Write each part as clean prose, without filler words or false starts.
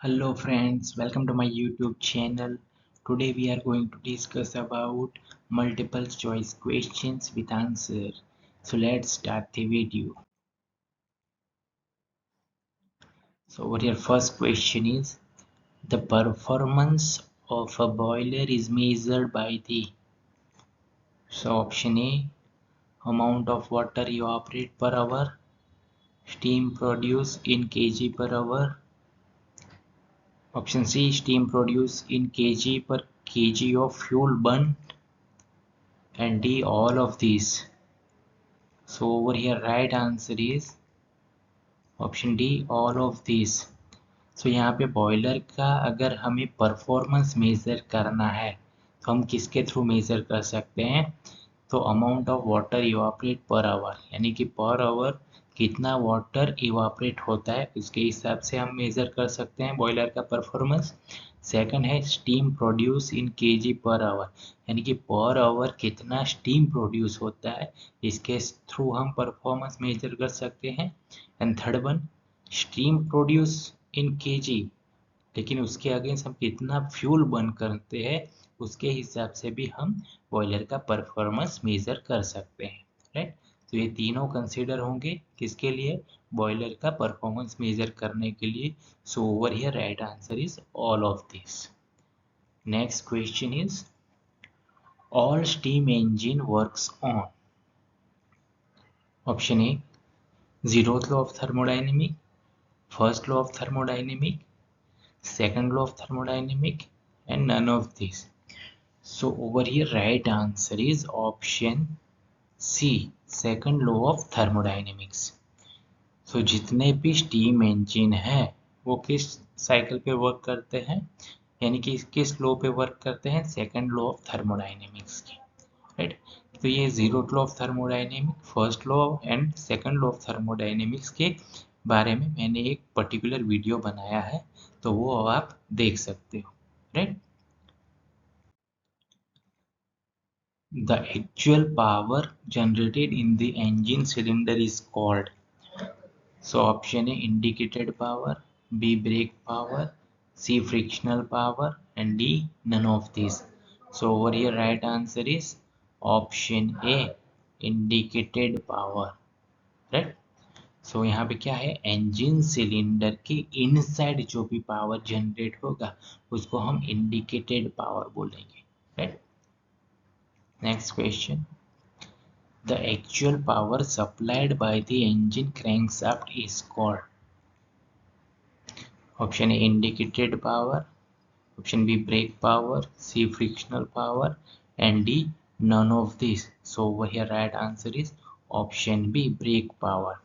Hello friends, welcome to my YouTube channel. Today we are going to discuss about multiple choice questions with answer. So let's start the video. So what your first question is, the performance of a boiler is measured by the, so option A, amount of water evaporate per hour, steam produced in kg per hour, option C, steam produced in kg per kg of fuel burnt, and D, all of these. So over here right answer is option d all of this. So यहाँ पे boiler का अगर हमें performance major करना है तो हम किसके थ्रू मेजर कर सकते हैं, तो amount of water evaporate per hour, यानी कि पर आवर कितना वाटर इवापरेट होता है उसके हिसाब से हम मेजर कर सकते हैं बॉयलर का परफॉर्मेंस. सेकंड है स्टीम प्रोड्यूस इन केजी पर आवर, यानी कि पर आवर कितना स्टीम प्रोड्यूस होता है इसके थ्रू हम परफॉर्मेंस मेजर कर सकते हैं. And third one, steam produce in KG, लेकिन उसके अगेंस्ट हम कितना फ्यूल बर्न करते हैं उसके हिसाब से भी हम बॉयलर का परफॉर्मेंस मेजर कर सकते हैं. राइट, तो ये तीनों कंसीडर होंगे किसके लिए, बॉयलर का परफॉर्मेंस मेजर करने के लिए. So over here right answer is all of this. Next question is, all steam engine works on, option A, zeroth law of thermodynamic, first law of thermodynamic, second law of thermodynamic, and none of these. So over here right answer is option C, second law of thermodynamics. So जितने भी steam engine है वो किस cycle पे work करते हैं, यानी कि किस लॉ पे वर्क करते हैं, सेकंड लॉ ऑफ थर्मोडाइनेमिक्स की. राइट, तो ये zero law of thermodynamic, first law and second law of thermodynamics के बारे में मैंने एक पर्टिकुलर वीडियो बनाया है, तो वो आप देख सकते हो. Right, the actual power generated in the engine cylinder is called, so option A, indicated power, B, brake power, C, frictional power, and D, none of these. So over here right answer is option A, indicated power. Right, so यहाँ पे क्या है, engine cylinder के inside जो भी power generate होगा उसको हम इंडिकेटेड पावर बोलेंगे. Right, next question, the actual power supplied by the engine crankshaft is called, option A, indicated power, option B, brake power, C, frictional power, and D, none of these. So over here right answer is option B, brake power.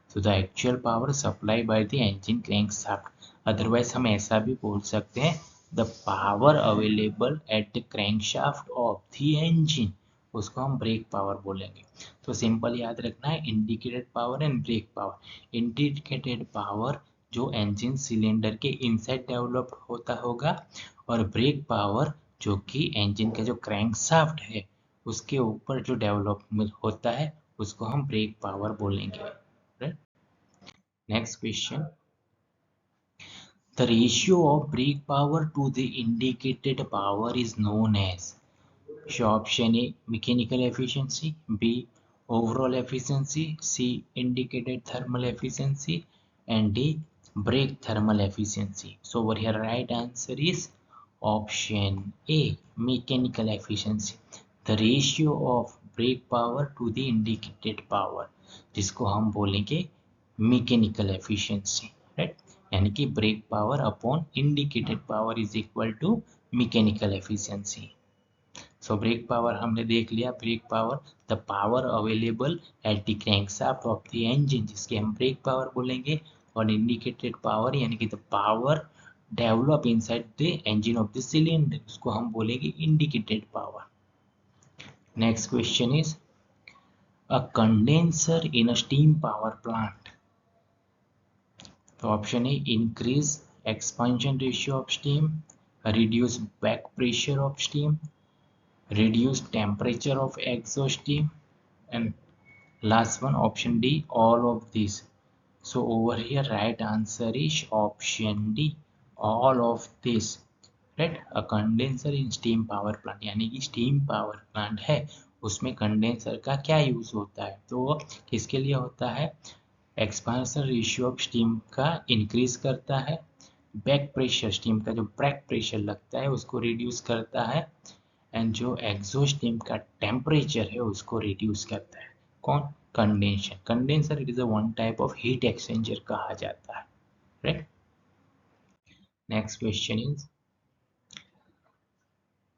So the actual power supplied by the engine crankshaft, otherwise हम ऐसा भी बोल सकते हैं the power available at the crankshaft of the engine, उसको हम break power बोलेंगे. तो सिंपल याद रखना है, indicated power and brake power. Indicated power जो इंजन सिलेंडर के इनसाइड डेवलप होता होगा, और ब्रेक पावर जो कि इंजन का जो क्रैंकशाफ्ट है उसके ऊपर जो डेवलपमेंट होता है उसको हम ब्रेक पावर बोलेंगे. Right, next question, the ratio of brake power to the indicated power is known as, so option A, mechanical efficiency, B, overall efficiency, C, indicated thermal efficiency, and D, brake thermal efficiency. So over here right answer is option A, mechanical efficiency. The ratio of brake power to the indicated power, जिसको हम बोलेंगे mechanical efficiency. Right, यानी कि brake power upon indicated power is equal to mechanical efficiency. So brake power हमने देख लिया, brake power the power available at the crankshaft of the engine, जिसके हम ब्रेक पावर बोलेंगे, और इंडिकेटेड पावर यानी कि the power develop inside the engine of the cylinder, उसको हम बोलेंगे indicated power. Next question is, a condenser in a steam power plant. तो option a, increase expansion ratio of steam, reduce back pressure of steam, reduce temperature of exhaust steam, and last one option D, all of these. So over here right answer is option D, all of this, right. A condenser in steam power plant, यानी कि steam power plant है उसमें condenser का क्या use होता है, तो वो किसके लिए होता है, एक्सपांशन रेशियो ऑफ स्टीम का इंक्रीज करता है, बैक प्रेशर, स्टीम का जो बैक प्रेशर लगता है उसको रिड्यूस करता है, एंड जो एग्जॉस्ट स्टीम का टेम्परेचर है उसको रिड्यूस करता है। कौन, condenser. Condenser it is a one type of heat exchanger कहा जाता है, right. Next question is,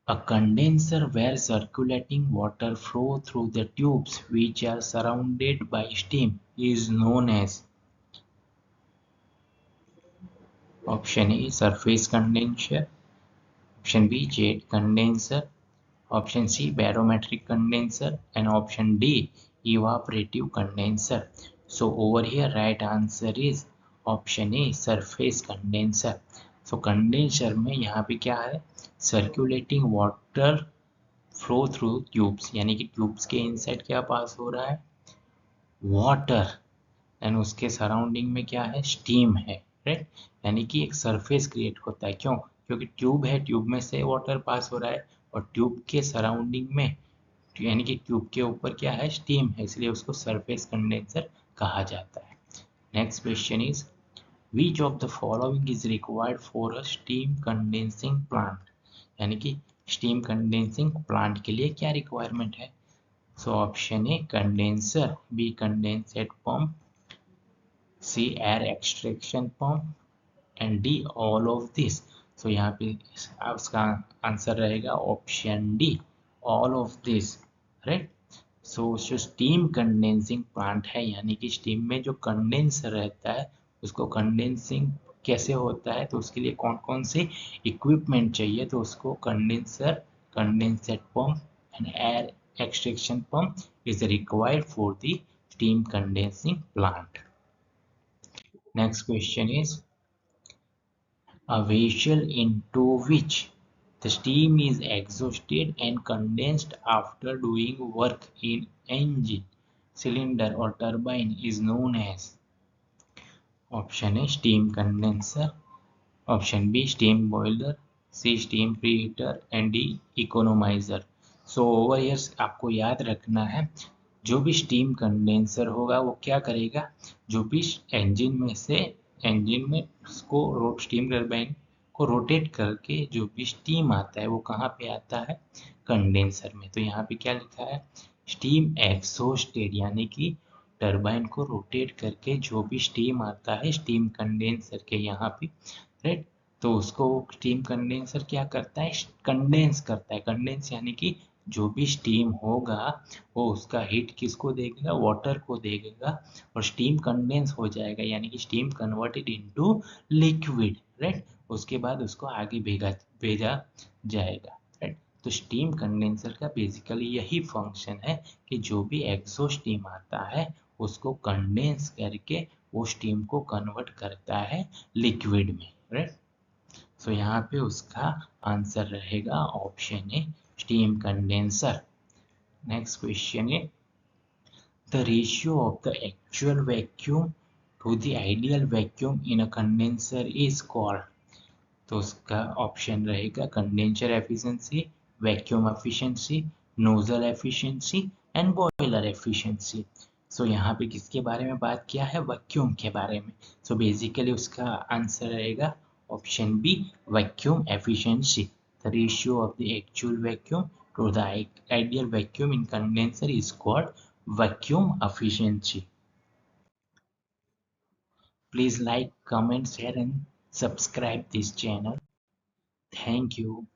a condenser where circulating water flow through the tubes which are surrounded by steam is known as, option A surface condenser, option B jet condenser, option C barometric condenser, and option D evaporative condenser. So over here right answer is option A surface condenser. So condenser में यहाँ पे क्या है, circulating water flow through tubes, यानी कि tubes के inside क्या पास हो रहा है, वाटर, एंड उसके सराउंडिंग में क्या है, स्टीम है, राइट। यानी कि एक सरफेस क्रिएट होता है, क्यों, क्योंकि ट्यूब है, ट्यूब में से वाटर पास हो रहा है, और ट्यूब के सराउंडिंग में, यानी कि ट्यूब के ऊपर क्या है, स्टीम है, इसलिए उसको सरफेस कंडेंसर कहा जाता है। Next question is, which of the following is required for a steam condensing plant, यानी कि स्टीम कंडेंसिंग प्लांट के लिए क्या रिक्वायरमेंट है। So option a condenser, b condensate pump, c air extraction pump, and d all of this. So यहाँ पे उसका answer रहेगा option d, all of this, right. So जो स्टीम कंडेंसिंग प्लांट है, यानी कि स्टीम में जो कंडेंसर रहता है उसको कंडेंसिंग कैसे होता है, तो उसके लिए कौन कौन से इक्विपमेंट चाहिए, तो उसको condenser, condensate pump and air extraction pump is required for the steam condensing plant. Next question is, a vessel into which the steam is exhausted and condensed after doing work in engine, cylinder or turbine is known as, option A steam condenser, option B steam boiler, C steam preheater and D economizer. So over here आपको याद रखना है, जो भी steam condenser होगा वो क्या करेगा, जो भी इंजन में से, इंजन में उसको स्टीम टरबाइन को रोटेट करके जो भी स्टीम आता है वो कहाँ पे आता है, कंडेंसर में। तो यहाँ पे क्या लिखा है, स्टीम एग्जॉस्टेड, यानी कि टरबाइन को रोटेट करके जो भी स्टीम आता है स्टीम कंडेंसर के यहाँ पे, राइट। तो उसको स्टीम कंडेंसर क्या करता है, कंडेंस करता है, कंडेंस यानी कि जो भी स्टीम होगा वो उसका हीट किसको देगा, वाटर को देगा, और स्टीम कंडेंस हो जाएगा, यानी कि steam converted into liquid, right. उसके बाद उसको आगे भेजा भेजा जाएगा, राइट। तो स्टीम कंडेंसर का बेसिकली यही फंक्शन है कि जो भी एग्जॉस्ट स्टीम आता है उसको कंडेंस करके वो स्टीम को कन्वर्ट करता है लिक्विड में, राइट। सो यहाँ पे उसका आंसर रहेगा option a steam condenser. Next question है, the ratio of the actual vacuum to the ideal vacuum in a condenser is called, तो उसका ऑप्शन रहेगा condenser efficiency, vacuum efficiency, nozzle efficiency and boiler efficiency. So यहाँ पे किसके बारे में बात किया है, वैक्यूम के बारे में। सो बेसिकली उसका आंसर रहेगा option b vacuum efficiency. The ratio of the actual vacuum to the ideal vacuum in condenser is called vacuum efficiency. Please like, comment, share and subscribe this channel. Thank you.